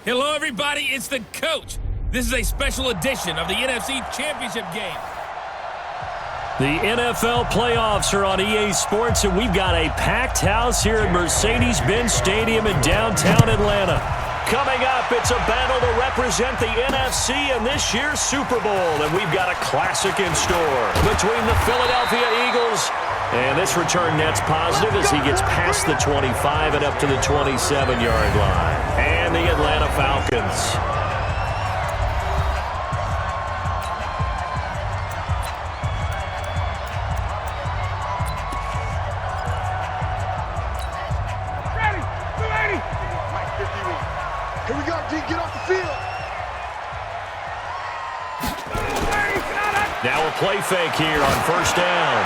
Hello, everybody. It's the coach. This is a special edition of the NFC Championship game. The NFL playoffs are on EA Sports, and we've got a packed house here at Mercedes-Benz Stadium in downtown Atlanta. Coming up, it's a battle to represent the NFC in this year's Super Bowl, and we've got a classic in store between the Philadelphia Eagles and this return net's positive as he gets past the 25 and up to the 27-yard line, and the Atlanta Falcons. Here we go, D. Get off the field. Now a play fake here on first down.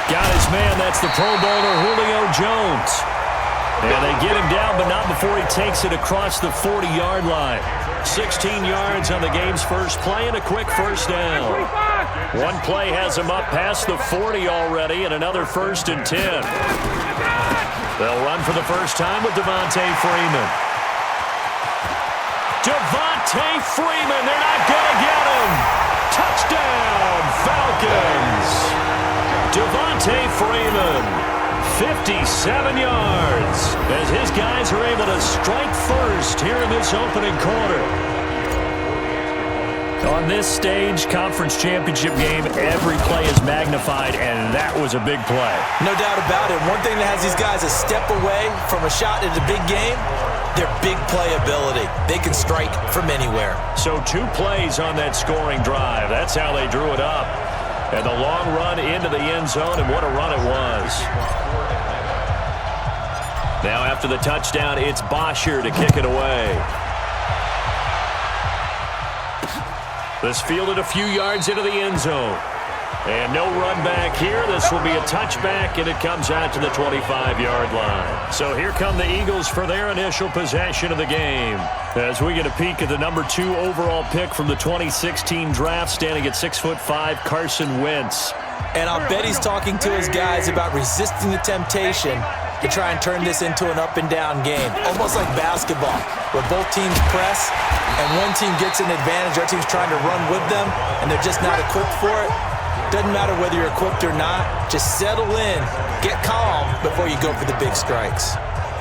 Got his man. That's the Pro Bowler Julio Jones. And they get him down, but not before he takes it across the 40-yard line. 16 yards on the game's first play and a quick first down. One play has him up past the 40 already and another 1st and 10. They'll run for the first time with Devontae Freeman. Devontae Freeman, they're not going to get him. Touchdown, Falcons. Devontae Freeman, 57 yards, as his guys are able to strike first here in this opening quarter. On this stage, conference championship game, every play is magnified, and that was a big play. No doubt about it. One thing that has these guys a step away from a shot at a big game, their big playability. They can strike from anywhere. So 2 plays on that scoring drive. That's how they drew it up. And the long run into the end zone, and what a run it was. Now after the touchdown, it's Bosher to kick it away. This fielded a few yards into the end zone. And no run back here. This will be a touchback, and it comes out to the 25-yard line. So here come the Eagles for their initial possession of the game. As we get a peek at the number 2 overall pick from the 2016 draft, standing at 6'5", Carson Wentz. And I'll bet he's talking to his guys about resisting the temptation to try and turn this into an up-and-down game. Almost like basketball, where both teams press, and one team gets an advantage, our team's trying to run with them, and they're just not equipped for it. Doesn't matter whether you're equipped or not. Just settle in, get calm before you go for the big strikes.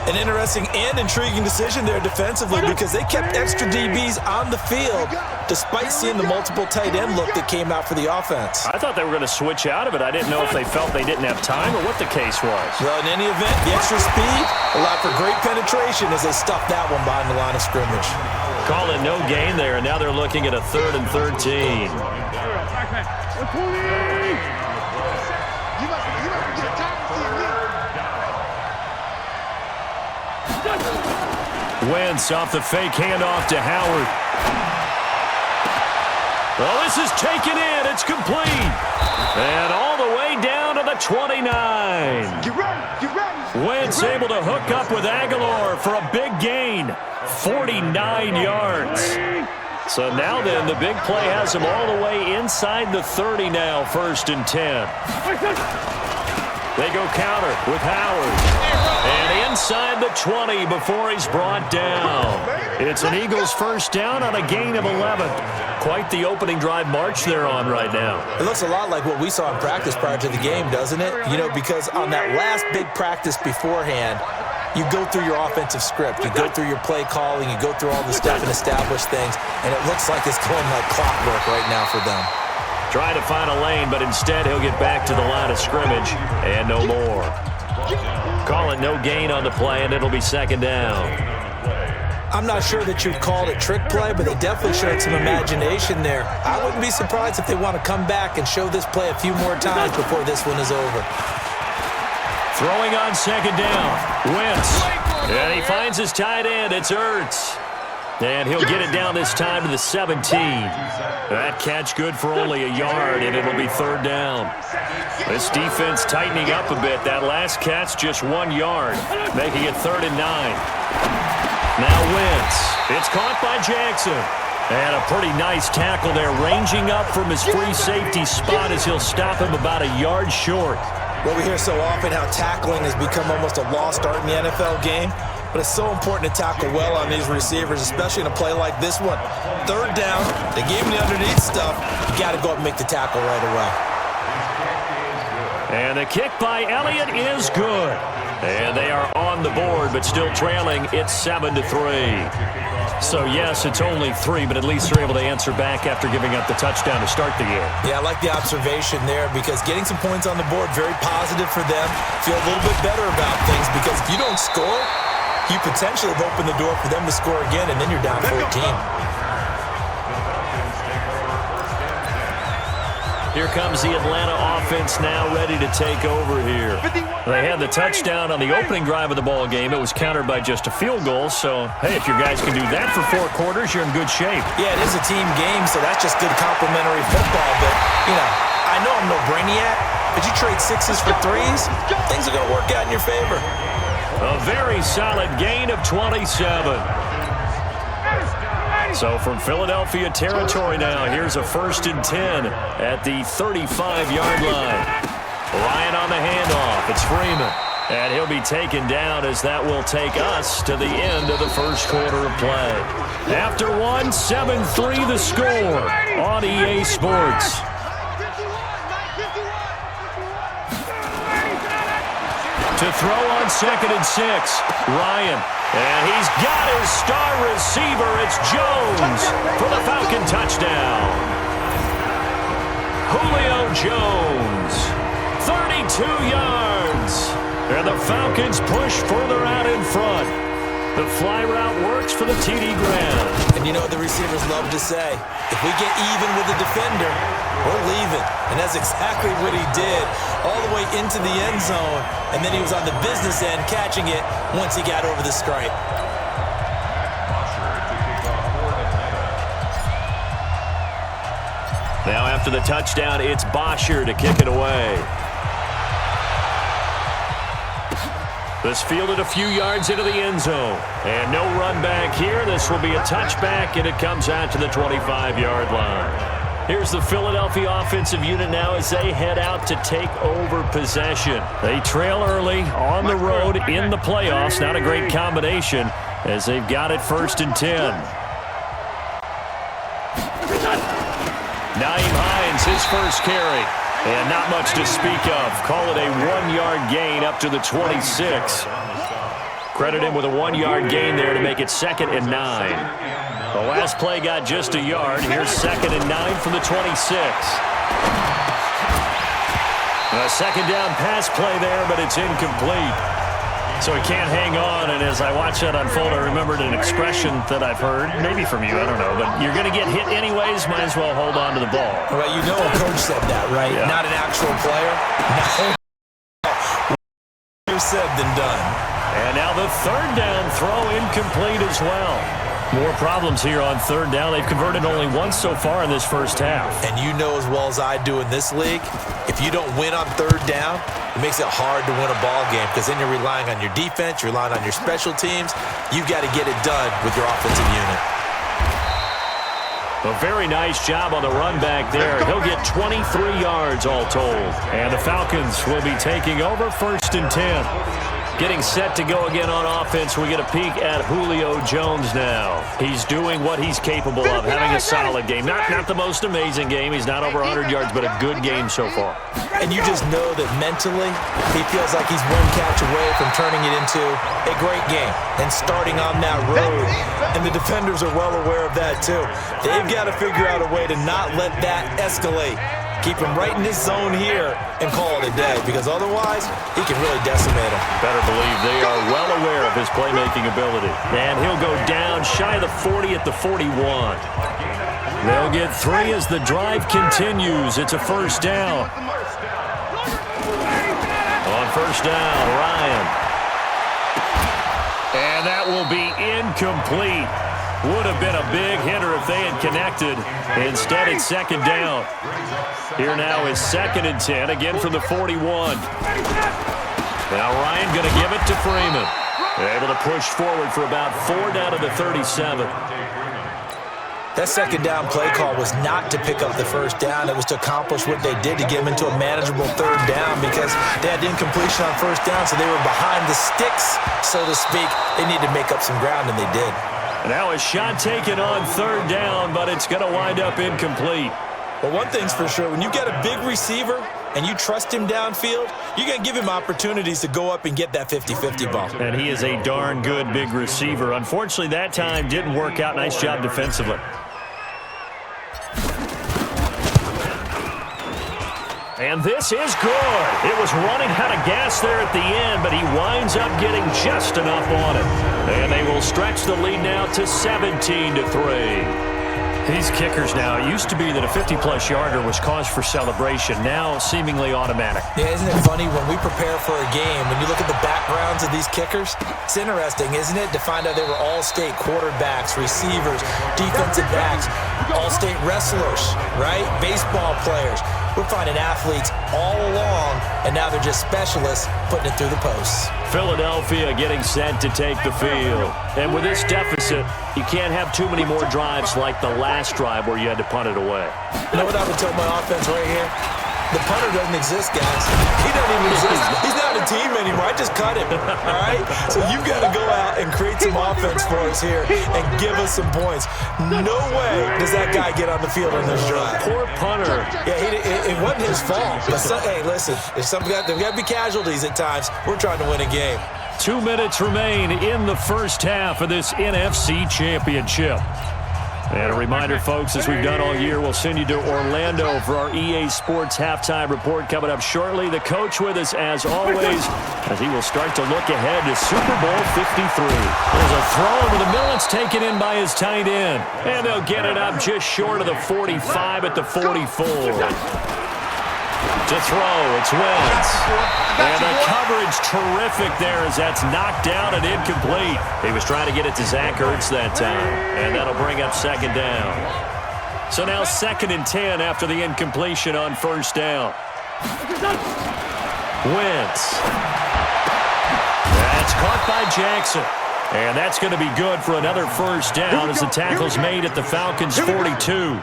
An interesting and intriguing decision there defensively because they kept extra DBs on the field despite seeing the multiple tight end look that came out for the offense. I thought they were going to switch out of it. I didn't know if they felt they didn't have time or what the case was. Well, in any event, the extra speed allowed for great penetration as they stuffed that one behind the line of scrimmage. Call it no gain there, and now they're looking at a 3rd and 13. Wentz off the fake handoff to Howard. Well, this is taken in. It's complete. And all the way down to the 29. Get ready. Wentz able to hook up with Aguilar for a big gain. 49 yards. So now then, the big play has him all the way inside the 30 now, 1st and 10. They go counter with Howard. And inside the 20 before he's brought down. It's an Eagles first down on a gain of 11. Quite the opening drive march they're on right now. It looks a lot like what we saw in practice prior to the game, doesn't it? You know, because on that last big practice beforehand, you go through your offensive script. You go through your play calling. You go through all the stuff and establish things. And it looks like it's going like clockwork right now for them. Trying to find a lane, but instead he'll get back to the line of scrimmage and no more. Call it no gain on the play, and it'll be 2nd down. I'm not sure that you'd call it a trick play, but they definitely showed some imagination there. I wouldn't be surprised if they want to come back and show this play a few more times before this one is over. Throwing on 2nd down. Wentz. And he finds his tight end. It's Ertz. And he'll get it down this time to the 17. That catch good for only a yard, and it'll be 3rd down. This defense tightening up a bit. That last catch just 1 yard, making it 3rd and 9. Now Wentz. It's caught by Jackson. And a pretty nice tackle there, ranging up from his free safety spot as he'll stop him about a yard short. Well, we hear so often how tackling has become almost a lost art in the NFL game. but it's so important to tackle well on these receivers, especially in a play like this one. Third down, they gave him the underneath stuff. You got to go up and make the tackle right away. And the kick by Elliott is good. And they are on the board, but still trailing. It's 7-3. So, yes, it's only 3, but at least they're able to answer back after giving up the touchdown to start the game. Yeah, I like the observation there because getting some points on the board, very positive for them. Feel a little bit better about things because if you don't score, you potentially have opened the door for them to score again, and then you're down 14. Here comes the Atlanta offense now ready to take over here. They had the touchdown on the opening drive of the ball game. It was countered by just a field goal. So, hey, if your guys can do that for 4 quarters, you're in good shape. Yeah, it is a team game, so that's just good complimentary football. But, you know, I know I'm no brainiac, but you trade 6s for 3s, things are going to work out in your favor. A very solid gain of 27. So from Philadelphia territory now, here's a 1st and 10 at the 35-yard line. Ryan on the handoff. It's Freeman. And he'll be taken down as that will take us to the end of the first quarter of play. After 1, 7-3 the score on EA Sports. To throw on 2nd and 6, Ryan. And he's got his star receiver. It's Jones for the Falcon touchdown. Julio Jones, 32 yards. And the Falcons push further out in front. The fly route works for the TD Graham. And you know what the receivers love to say? If we get even with the defender, we're leaving. And that's exactly what he did, all the way into the end zone. And then he was on the business end catching it once he got over the stripe. Now after the touchdown, it's Bosher to kick it away. This fielded a few yards into the end zone. And no run back here. This will be a touchback, and it comes out to the 25-yard line. Here's the Philadelphia offensive unit now as they head out to take over possession. They trail early on the road in the playoffs. Not a great combination as they've got it 1st and 10. Nyheim Hines, his first carry. And not much to speak of. Call it a 1-yard gain up to the 26. Credit him with a 1-yard gain there to make it 2nd and 9. The last play got just a yard. Here's 2nd and 9 from the 26. A 2nd down pass play there, but it's incomplete. So he can't hang on, and as I watch that unfold, I remembered an expression that I've heard, maybe from you, I don't know, but you're going to get hit anyways, might as well hold on to the ball. Well, you know a coach said that, right? Yeah. Not an actual player. No. Easier said than done. And now the 3rd down throw incomplete as well. More problems here on 3rd down. They've converted only once so far in this first half. And you know as well as I do in this league, if you don't win on 3rd down, it makes it hard to win a ball game because then you're relying on your defense, you're relying on your special teams. You've got to get it done with your offensive unit. A very nice job on the run back there. He'll get 23 yards all told. And the Falcons will be taking over 1st and 10. Getting set to go again on offense, we get a peek at Julio Jones now. He's doing what he's capable of, having a solid game. Not the most amazing game. He's not over 100 yards, but a good game so far. And you just know that mentally, he feels like he's one catch away from turning it into a great game and starting on that road. And the defenders are well aware of that too. They've got to figure out a way to not let that escalate. Keep him right in this zone here and call it a day, because otherwise he can really decimate him. Better believe they are well aware of his playmaking ability. And he'll go down shy of the 40 at the 41. They'll get 3 as the drive continues. It's a 1st down. On 1st down, Ryan. And that will be incomplete. Would have been a big hitter if they had connected. Instead, it's 2nd down. Here now is 2nd and 10, again from the 41. Now Ryan going to give it to Freeman. Able to push forward for about 4 down to the 37. That second down play call was not to pick up the first down. It was to accomplish what they did to get them into a manageable third down because they had incompletion on first down, so they were behind the sticks, so to speak. They needed to make up some ground, and they did. Now a shot taken on third down, but it's going to wind up incomplete. But one thing's for sure, when you get a big receiver and you trust him downfield, you're going to give him opportunities to go up and get that 50-50 ball. And he is a darn good big receiver. Unfortunately, that time didn't work out. Nice job defensively. And this is good. It was running out of gas there at the end, but he winds up getting just enough on it. And they will stretch the lead now to 17-3. These kickers now, it used to be that a 50-plus yarder was cause for celebration. Now seemingly automatic. Yeah, isn't it funny when we prepare for a game, when you look at the backgrounds of these kickers, it's interesting, isn't it, to find out they were all-state quarterbacks, receivers, defensive backs, all-state wrestlers, right? Baseball players. We're finding athletes all along, and now they're just specialists putting it through the posts. Philadelphia getting set to take the field. And with this deficit, you can't have too many more drives like the last drive where you had to punt it away. You know what I would tell my offense right here? The punter doesn't exist, guys. He doesn't even exist. He's not a team anymore. I just cut him, all right? So you've got to go out and create some offense for us here and give us some points. No way does that guy get on the field on this drive. Poor punter. Yeah, it wasn't his fault. But hey, listen, there's got to be casualties at times. We're trying to win a game. 2 minutes remain in the first half of this NFC Championship. And a reminder, folks, as we've done all year, we'll send you to Orlando for our EA Sports Halftime Report coming up shortly. The coach with us, as always, as he will start to look ahead to Super Bowl 53. There's a throw over the middle. It's taken in by his tight end. And they'll get it up just short of the 45 at the 44. To throw, it's Wentz. And the coverage terrific there as that's knocked down and incomplete. He was trying to get it to Zach Ertz that time, and that'll bring up second down. So now 2nd and 10 after the incompletion on first down. Wentz. That's caught by Jackson. And that's going to be good for another first down as the tackle's made at the Falcons' 42.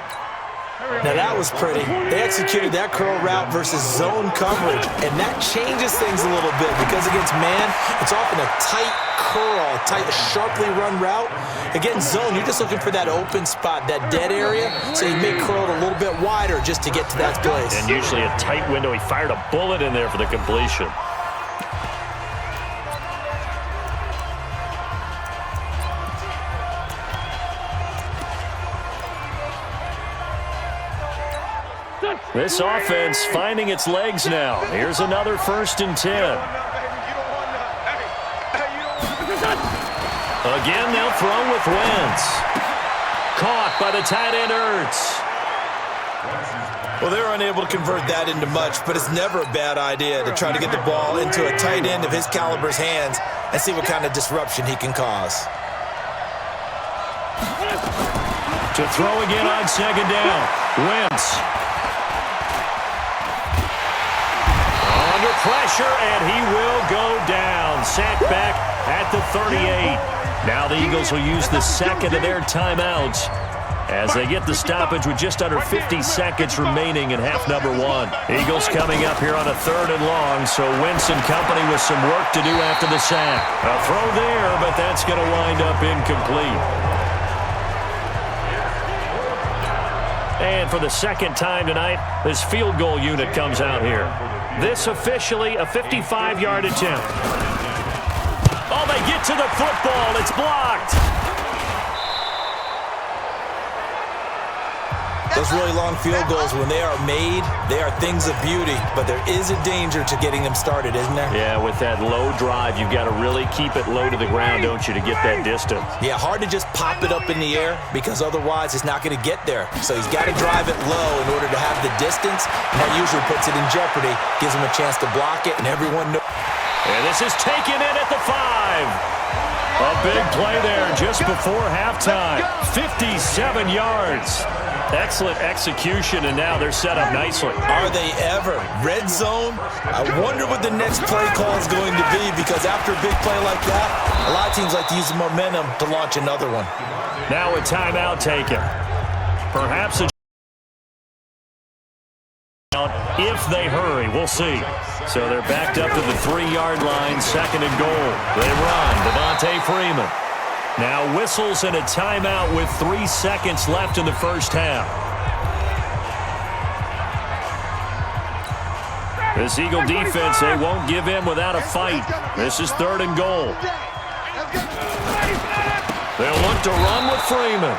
Now that was pretty. They executed that curl route versus zone coverage, and that changes things a little bit because against man, it's often a tight curl, tight, sharply run route. Against zone, you're just looking for that open spot, that dead area, so you make curl a little bit wider just to get to that place. And usually a tight window. He fired a bullet in there for the completion. This offense finding its legs now. Here's another 1st and 10. Again, they'll throw with Wentz. Caught by the tight end Ertz. Well, they were unable to convert that into much, but it's never a bad idea to try to get the ball into a tight end of his caliber's hands and see what kind of disruption he can cause. To throw again on second down. Wentz. Under pressure, and he will go down. Sacked back at the 38. Now the Eagles will use the second of their timeouts as they get the stoppage with just under 50 seconds remaining in half number 1. Eagles coming up here on a 3rd and long, so Wentz and company with some work to do after the sack. A throw there, but that's going to wind up incomplete. And for the second time tonight, this field goal unit comes out here. This officially a 55-yard attempt. Oh, they get to the football. It's blocked. Those really long field goals, when they are made, they are things of beauty, but there is a danger to getting them started, isn't there? Yeah, with that low drive, you've got to really keep it low to the ground, don't you, to get that distance. Yeah, hard to just pop it up in the air because otherwise it's not going to get there. So he's got to drive it low in order to have the distance, and that usually puts it in jeopardy, gives him a chance to block it, and everyone knows. And this is taken in at the 5. A big play there just before halftime. 57 yards. Excellent execution, and now they're set up nicely. Are they ever? Red zone? I wonder what the next play call is going to be, because after a big play like that, a lot of teams like to use the momentum to launch another one. Now a timeout taken. Perhaps a if they hurry. We'll see. So they're backed up to the 3-yard line, 2nd and goal. They run. Devontae Freeman. Now whistles and a timeout with 3 seconds left in the first half. This Eagle defense, they won't give in without a fight. This is 3rd and goal. They'll look to run with Freeman.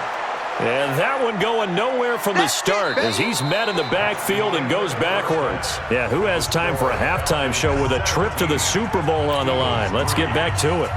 And that one going nowhere from the start as he's met in the backfield and goes backwards. Yeah, who has time for a halftime show with a trip to the Super Bowl on the line? Let's get back to it.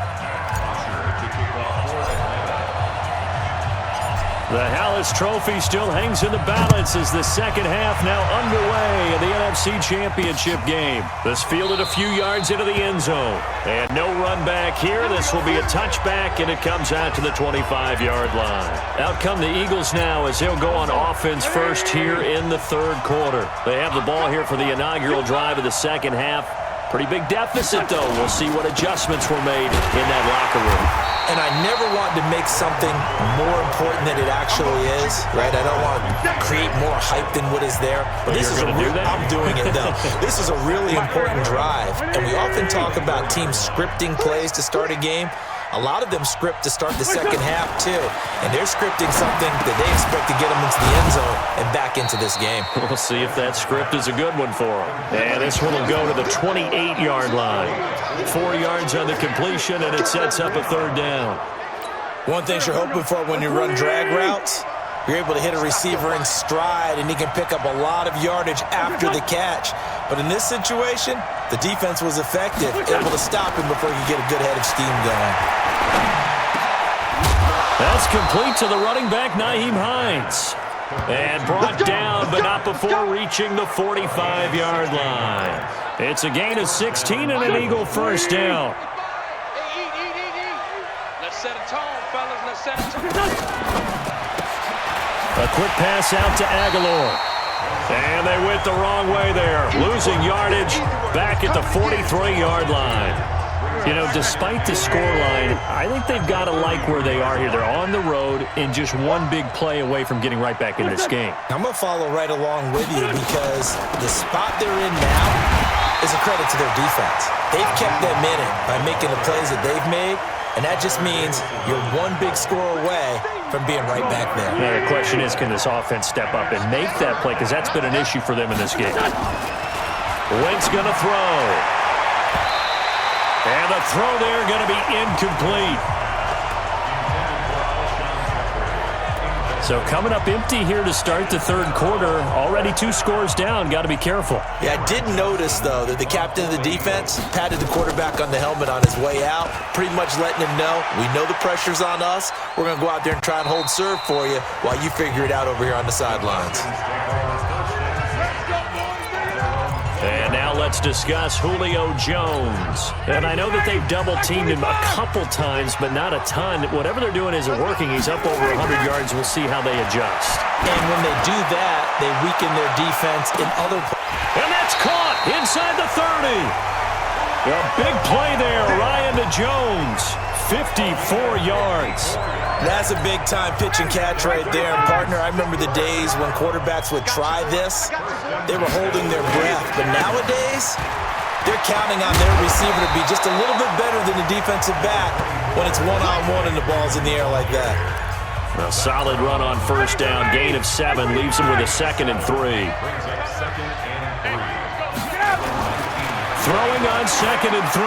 The Hallis Trophy still hangs in the balance as the second half now underway in the NFC Championship game. This fielded a few yards into the end zone. And no run back here. This will be a touchback, and it comes out to the 25-yard line. Out come the Eagles now as they'll go on offense first here in the 3rd quarter. They have the ball here for the inaugural drive of the second half. Pretty big deficit, though. We'll see what adjustments were made in that locker room. And I never want to make something more important than it actually is, right? I don't want to create more hype than what is there. But this is a real, I'm doing it though. This is a really important drive. And we often talk about teams scripting plays to start a game. A lot of them script to start the second half too. And they're scripting something that they expect to get them into the end zone and back into this game. We'll see if that script is a good one for them. And this one will go to the 28-yard line. 4 yards on the completion, and it sets up a 3rd down. One thing you're hoping for when you run drag routes, you're able to hit a receiver in stride, and he can pick up a lot of yardage after the catch. But in this situation, the defense was effective, able to stop him before he could get a good head of steam going. That's complete to the running back, Nyheim Hines. And brought down, but not before reaching the 45-yard line. It's a gain of 16 and an Eagle first down. Let's set a tone, fellas. Let's set a tone. A quick pass out to Aguilar. And they went the wrong way there. Losing yardage back at the 43-yard line. You know, despite the scoreline, I think they've got to like where they are here. They're on the road and just one big play away from getting right back in this game. I'm going to follow right along with you because the spot they're in now is a credit to their defense. They've kept them in it by making the plays that they've made, and that just means you're one big score away from being right back there. Now, the question is, can this offense step up and make that play? Because that's been an issue for them in this game. Wentz going to throw. And the throw there going to be incomplete. So coming up empty here to start the 3rd quarter. Already 2 scores down. Got to be careful. Yeah, I did notice, though, that the captain of the defense patted the quarterback on the helmet on his way out, pretty much letting him know, we know the pressure's on us. We're going to go out there and try and hold serve for you while you figure it out over here on the sidelines. And now let's discuss Julio Jones. And I know that they've double-teamed him a couple times, but not a ton. Whatever they're doing isn't working. He's up over 100 yards. We'll see how they adjust. And when they do that, they weaken their defense in other plays. And that's caught inside the 30. A big play there, Ryan to Jones. 54 yards. That's a big-time pitch and catch right there. And, partner, I remember the days when quarterbacks would try this. They were holding their breath. But nowadays, they're counting on their receiver to be just a little bit better than the defensive back when it's one-on-one and the ball's in the air like that. A solid run on first down. Gain of 7 leaves them with a 2nd and 3. Throwing on 2nd and 3.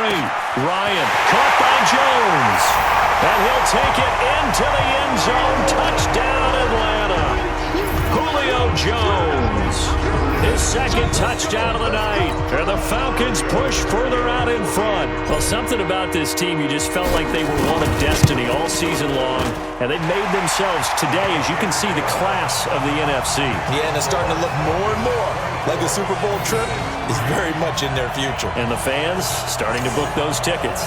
Ryan caught by Jones. And he'll take it into the end zone. Touchdown, Atlanta. Julio Jones. His 2nd touchdown of the night. And the Falcons push further out in front. Well, something about this team, you just felt like they were one of destiny all season long. And they made themselves today, as you can see, the class of the NFC. Yeah, and it's starting to look more and more like the Super Bowl trip is very much in their future. And the fans starting to book those tickets.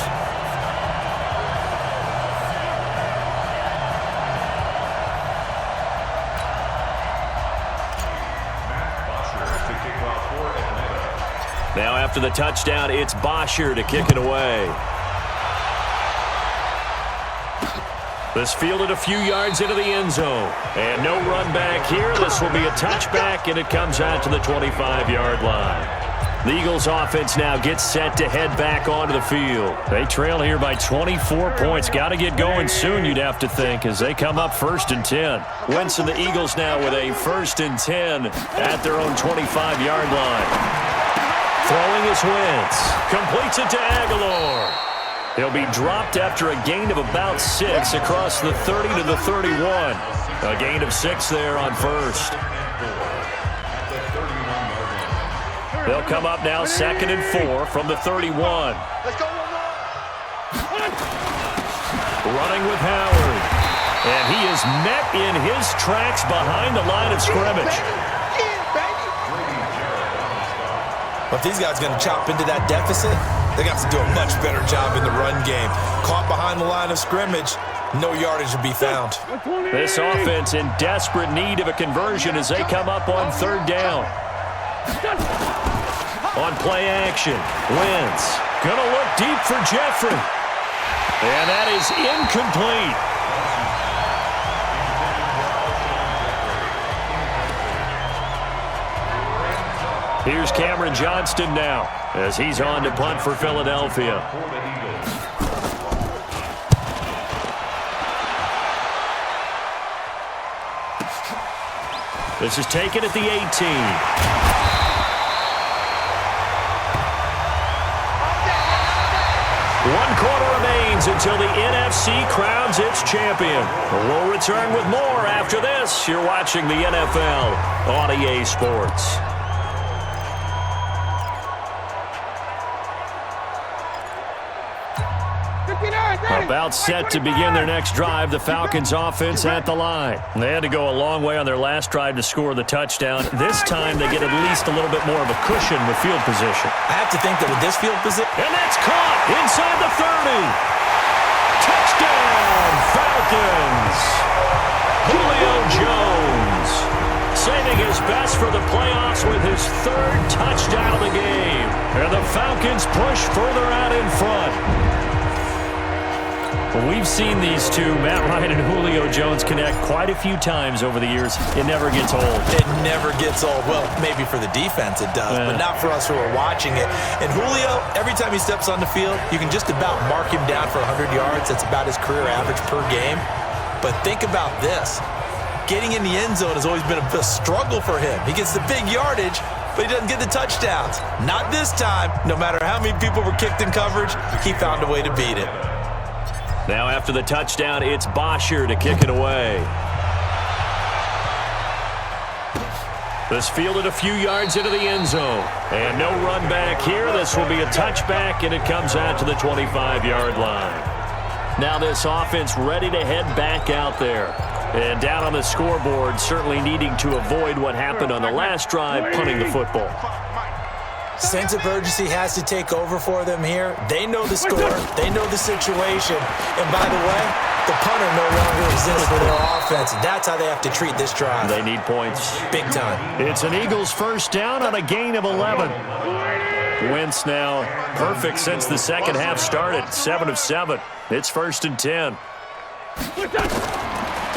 Now after the touchdown, it's Bosher to kick it away. This fielded a few yards into the end zone. And no run back here. This will be a touchback, and it comes out to the 25-yard line. The Eagles offense now gets set to head back onto the field. They trail here by 24 points. Got to get going soon, you'd have to think, as they come up 1st and 10. Wentz and the Eagles now with a 1st and 10 at their own 25-yard line. Throwing is Wentz. Completes it to Aguilar. He'll be dropped after a gain of about 6 across the 30 to the 31. A gain of 6 there on 1st. They'll come up now 2nd and 4 from the 31. Let's go, Running with Howard. And he is met in his tracks behind the line of scrimmage. If these guys are going to chop into that deficit, they got to do a much better job in the run game. Caught behind the line of scrimmage, no yardage to be found. This offense in desperate need of a conversion as they come up on 3rd down. On play action, Wentz gonna look deep for Jeffrey. And that is incomplete. Here's Cameron Johnston now as he's on to punt for Philadelphia. This is taken at the 18. One quarter remains until the NFC crowns its champion. We'll return with more after this. You're watching the NFL on EA Sports. About set to begin their next drive, the Falcons offense at the line. They had to go a long way on their last drive to score the touchdown. This time they get at least a little bit more of a cushion with field position. I have to think that with this field position... And that's caught inside the 30. Touchdown, Falcons. Julio Jones saving his best for the playoffs with his 3rd touchdown of the game. And the Falcons push further out in front. We've seen these two, Matt Ryan and Julio Jones, connect quite a few times over the years. It never gets old. It never gets old. Well, maybe for the defense it does, but not for us who are watching it. And Julio, every time he steps on the field, you can just about mark him down for 100 yards. That's about his career average per game. But think about this. Getting in the end zone has always been a struggle for him. He gets the big yardage, but he doesn't get the touchdowns. Not this time. No matter how many people were kicked in coverage, he found a way to beat it. Now after the touchdown, it's Bosher to kick it away. This fielded a few yards into the end zone. And no run back here. This will be a touchback, and it comes out to the 25-yard line. Now this offense ready to head back out there. And down on the scoreboard, certainly needing to avoid what happened on the last drive, punting the football. Sense of urgency has to take over for them here. They know the score. They know the situation. And by the way, the punter no longer exists for their offense. That's how they have to treat this drive. They need points. Big time. It's an Eagles 1st down on a gain of 11. Wentz now perfect since the second half started. 7 of 7. It's 1st and 10.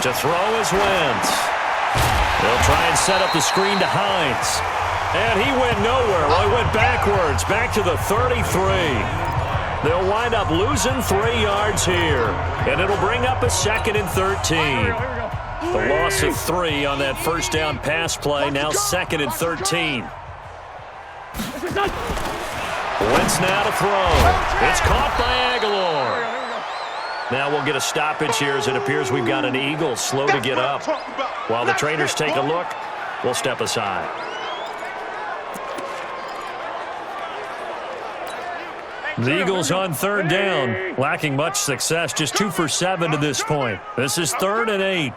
To throw is Wentz. They'll try and set up the screen to Hines. And he went nowhere. Well, he went backwards, back to the 33. They'll wind up losing 3 yards here. And it'll bring up a 2nd and 13. The loss of 3 on that 1st down pass play. Now 2nd and 13. Wentz now to throw. It's caught by Aguilar. Now we'll get a stoppage here as it appears we've got an Eagle slow to get up. While the trainers take a look, we'll step aside. The Eagles on 3rd down, lacking much success, just 2 for 7 to this point. This is 3rd and 8.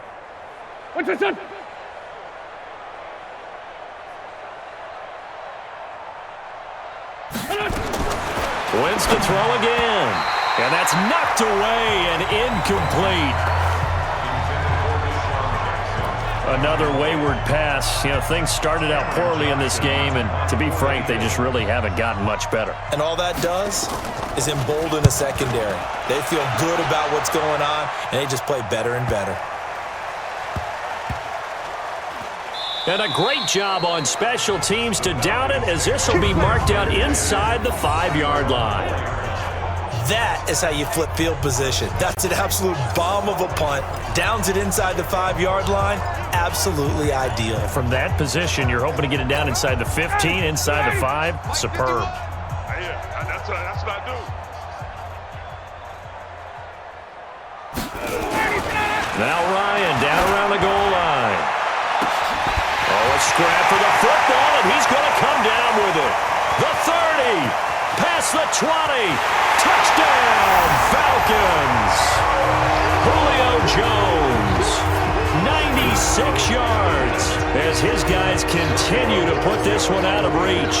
Wentz to throw again, and that's knocked away and incomplete. Another wayward pass. You know, things started out poorly in this game, and to be frank, they just really haven't gotten much better. And all that does is embolden the secondary. They feel good about what's going on, and they just play better and better. And a great job on special teams to down it, as this will be marked out inside the 5-yard line. That is how you flip field position. That's an absolute bomb of a punt. Downs it inside the 5-yard line. Absolutely ideal. From that position, you're hoping to get it down inside the 15, inside the 5. Superb. That's what I do. Now Ryan down around the goal line. Oh, a scrap for the football, and he's going to come down with it. The 30. Past the 20. Touchdown, Falcons. Julio Jones, 96 yards, as his guys continue to put this one out of reach.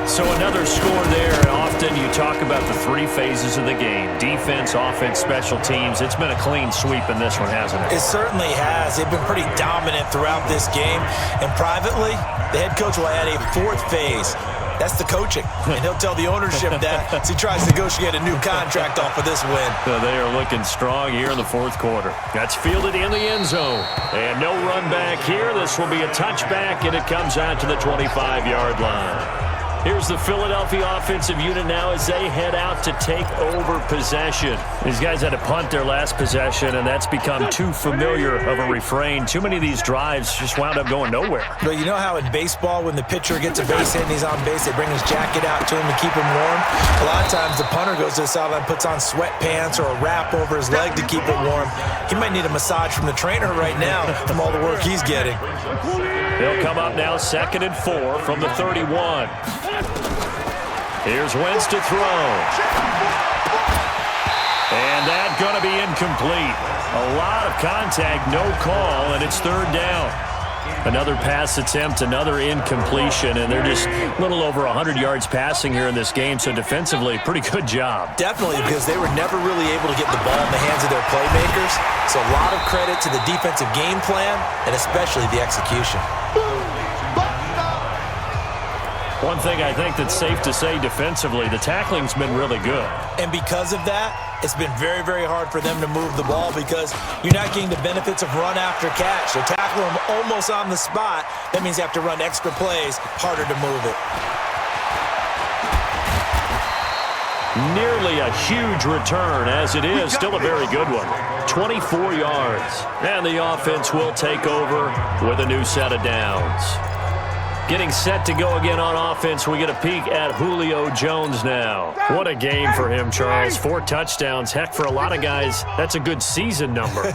So another score there. Often you talk about the 3 phases of the game: defense, offense, special teams. It's been a clean sweep in this one, hasn't it? It certainly has. They've been pretty dominant throughout this game. And privately, the head coach will add a 4th phase. That's the coaching. And he'll tell the ownership that as he tries to negotiate a new contract off of this win. So they are looking strong here in the 4th quarter. That's fielded in the end zone. And no run back here. This will be a touchback, and it comes out to the 25-yard line. Here's the Philadelphia offensive unit now as they head out to take over possession. These guys had to punt their last possession, and that's become too familiar of a refrain. Too many of these drives just wound up going nowhere. But you know how in baseball, when the pitcher gets a base hit and he's on base, they bring his jacket out to him to keep him warm? A lot of times the punter goes to the sideline, puts on sweatpants or a wrap over his leg to keep it warm. He might need a massage from the trainer right now from all the work he's getting. They'll come up now 2nd and 4 from the 31. Here's Wentz to throw. And that's going to be incomplete. A lot of contact, no call, and it's 3rd down. Another pass attempt, another incompletion, and they're just a little over 100 yards passing here in this game, so defensively, pretty good job. Definitely, because they were never really able to get the ball in the hands of their playmakers. So a lot of credit to the defensive game plan, and especially the execution. One thing I think that's safe to say defensively, the tackling's been really good. And because of that, it's been very, very hard for them to move the ball because you're not getting the benefits of run after catch. So tackle them almost on the spot. That means you have to run extra plays, harder to move it. Nearly a huge return, as it is still a very good one. 24 yards. And the offense will take over with a new set of downs. Getting set to go again on offense, we get a peek at Julio Jones now. What a game for him, Charles. 4 touchdowns. Heck, for a lot of guys, that's a good season number.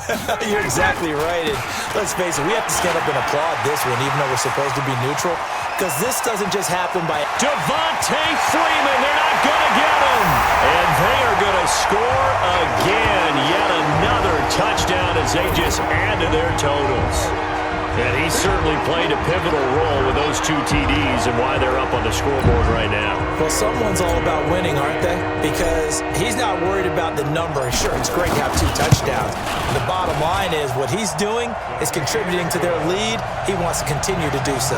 You're exactly right. And let's face it, we have to stand up and applaud this one, even though we're supposed to be neutral, because this doesn't just happen by... Devontae Freeman, they're not going to get him. And they are going to score again. Yet another touchdown as they just add to their totals. And he certainly played a pivotal role with those 2 TDs and why they're up on the scoreboard right now. Well, someone's all about winning, aren't they? Because he's not worried about the number. Sure, it's great to have 2 touchdowns. The bottom line is what he's doing is contributing to their lead. He wants to continue to do so.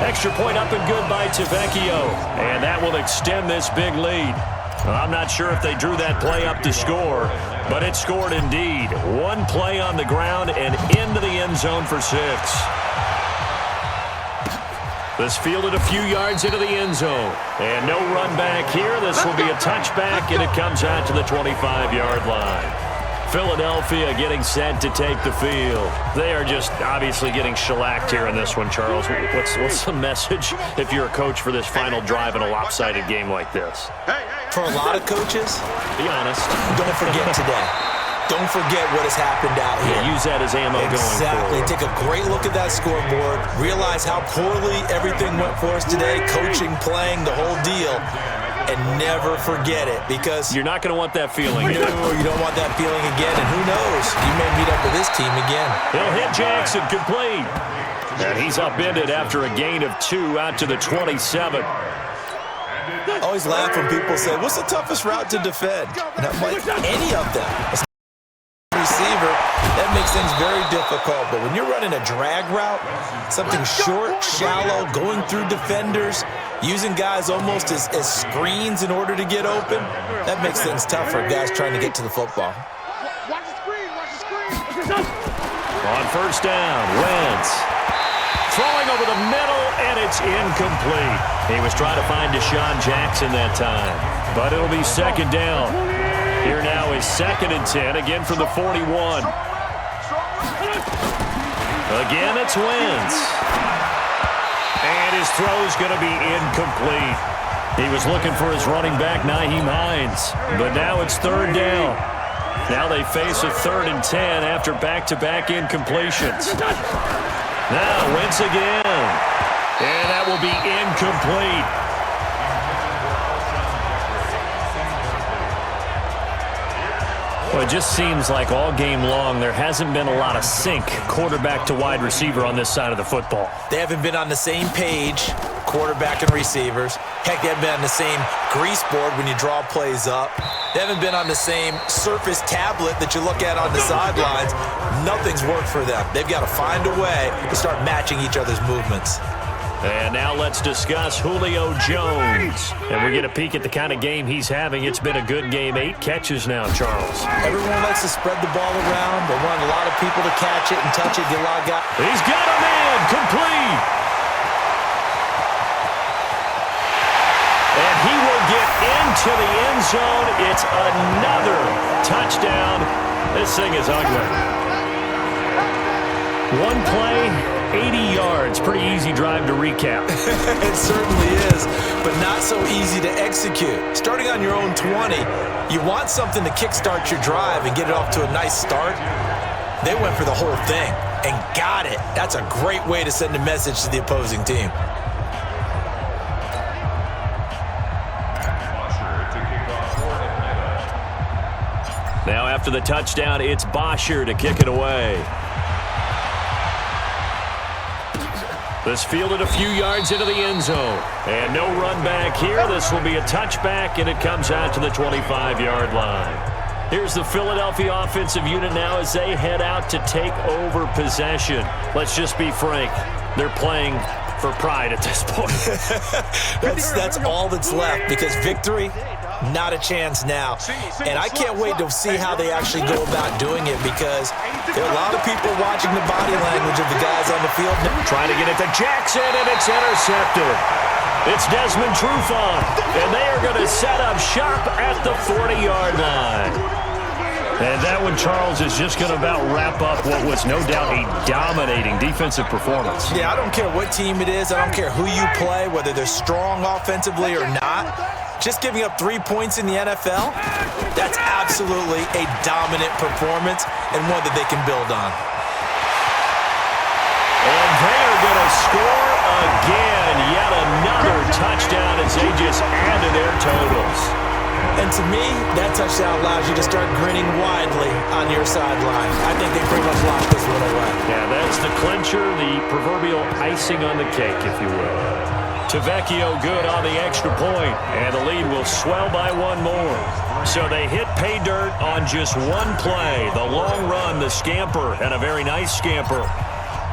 Extra point up and good by Tavecchio. And that will extend this big lead. I'm not sure if they drew that play up to score, but it scored indeed. 1 play on the ground and into the end zone for 6. This fielded a few yards into the end zone. And no run back here. This will be a touchback, and it comes out to the 25-yard line. Philadelphia getting set to take the field. They are just obviously getting shellacked here in this one, Charles. What's the message if you're a coach for this final drive in a lopsided game like this? For a lot of coaches, be honest. Don't forget today. Don't forget what has happened out here. Yeah, use that as ammo going forward. Exactly. Take a great look at that scoreboard. Realize how poorly everything went for us today. Coaching, playing, the whole deal. And never forget it, because you're not going to want that feeling. No, you don't want that feeling again. And who knows? You may meet up with this team again. He'll hit Jackson, complete. And he's upended after a gain of 2 out to the 27. I always laugh when people say, what's the toughest route to defend? And I'm like, any of them. Receiver, that makes things very difficult, but when you're running a drag route, something short, shallow, going through defenders, using guys almost as screens in order to get open, that makes things tough for guys trying to get to the football. Watch the screen, watch the screen. On first down, Wentz throwing over the middle, and it's incomplete. He was trying to find Deshaun Jackson that time, but it'll be second down. Here now is 2nd and 10, again from the 41. Again, it's Wentz. And his throw's going to be incomplete. He was looking for his running back, Nyheim Hines, but now it's 3rd down. Now they face a 3rd and 10 after back-to-back incompletions. Now Wentz again. And that will be incomplete. Well, it just seems like all game long there hasn't been a lot of sync quarterback to wide receiver on this side of the football. They haven't been on the same page, quarterback and receivers. Heck, they haven't been on the same grease board when you draw plays up. They haven't been on the same surface tablet that you look at on the sidelines. Nothing's worked for them. They've got to find a way to start matching each other's movements. And now let's discuss Julio Jones. And we get a peek at the kind of game he's having. It's been a good game. 8 catches now, Charles. Everyone likes to spread the ball around. They want a lot of people to catch it and touch it. Get a lot of guys. He's got a man. Complete. And he will get into the end zone. It's another touchdown. This thing is ugly. One play, 80 yards. Pretty easy drive to recap. It certainly is, but not so easy to execute. Starting on your own 20, you want something to kickstart your drive and get it off to a nice start. They went for the whole thing and got it. That's a great way to send a message to the opposing team. Now after the touchdown, it's Bosher to kick it away. This fielded a few yards into the end zone. And no run back here. This will be a touchback, and it comes out to the 25-yard line. Here's the Philadelphia offensive unit now as they head out to take over possession. Let's just be frank. They're playing for pride at this point. That's all that's left, because victory, not a chance now. And I can't wait to see how they actually go about doing it, because there are a lot of people watching the body language of the guys on the field. Trying to get it to Jackson, and it's intercepted. It's Desmond Trufant, and they are going to set up shop at the 40-yard line. And that one, Charles, is just going to about wrap up what was no doubt a dominating defensive performance. Yeah, I don't care what team it is. I don't care who you play, whether they're strong offensively or not. Just giving up 3 points in the NFL, that's absolutely a dominant performance and one that they can build on. And they are going to score again. Yet another touchdown as they just add to their totals. And to me, that touchdown allows you to start grinning widely on your sideline. I think they pretty much locked this one away. Yeah, that's the clincher, the proverbial icing on the cake, if you will. Tavecchio good on the extra point, and the lead will swell by one more. So they hit pay dirt on just one play. The long run, the scamper, and a very nice scamper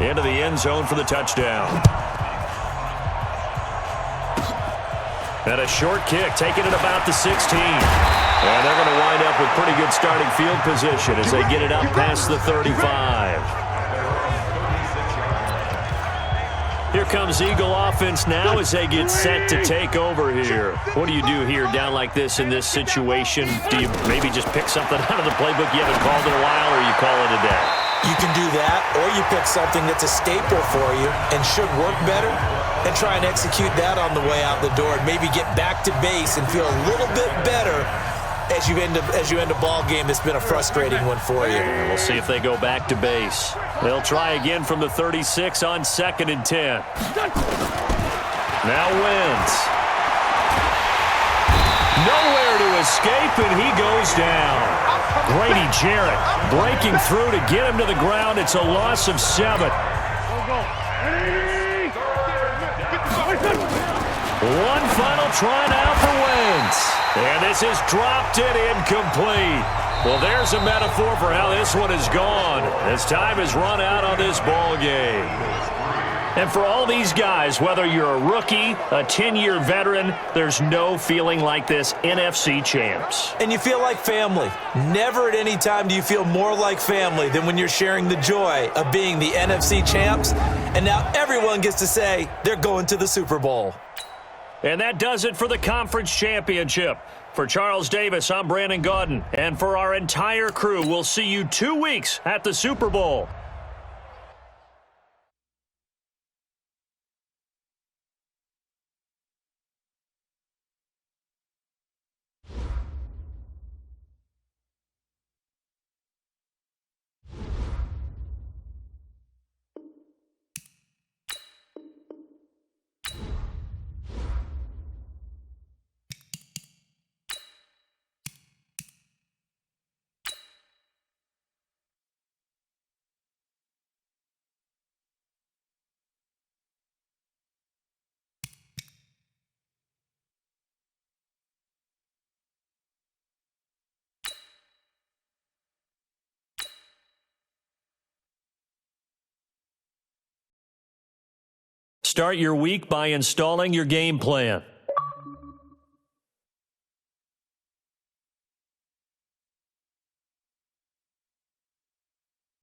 into the end zone for the touchdown. And a short kick, taking it about the 16. And they're going to wind up with pretty good starting field position as they get it up past the 35. Here comes Eagle offense now as they get set to take over here. What do you do here down like this in this situation? Do you maybe just pick something out of the playbook you haven't called in a while, or you call it a day? You can do that, or you pick something that's a staple for you and should work better and try and execute that on the way out the door and maybe get back to base and feel a little bit better as you end a ball game that's been a frustrating one for you. We'll see if they go back to base. They'll try again from the 36 on 2nd and 10. Now Wentz. Nowhere to escape, and he goes down. Grady Jarrett breaking through to get him to the ground. It's a loss of 7. One final try now for Wentz. And this is dropped and incomplete. Well, there's a metaphor for how this one is gone. As time has run out on this ball game. And for all these guys, whether you're a rookie, a 10-year veteran, there's no feeling like this NFC champs. And you feel like family. Never at any time do you feel more like family than when you're sharing the joy of being the NFC champs. And now everyone gets to say they're going to the Super Bowl. And that does it for the conference championship. For Charles Davis, I'm Brandon Gaudin. And for our entire crew, we'll see you 2 weeks at the Super Bowl. Start your week by installing your game plan.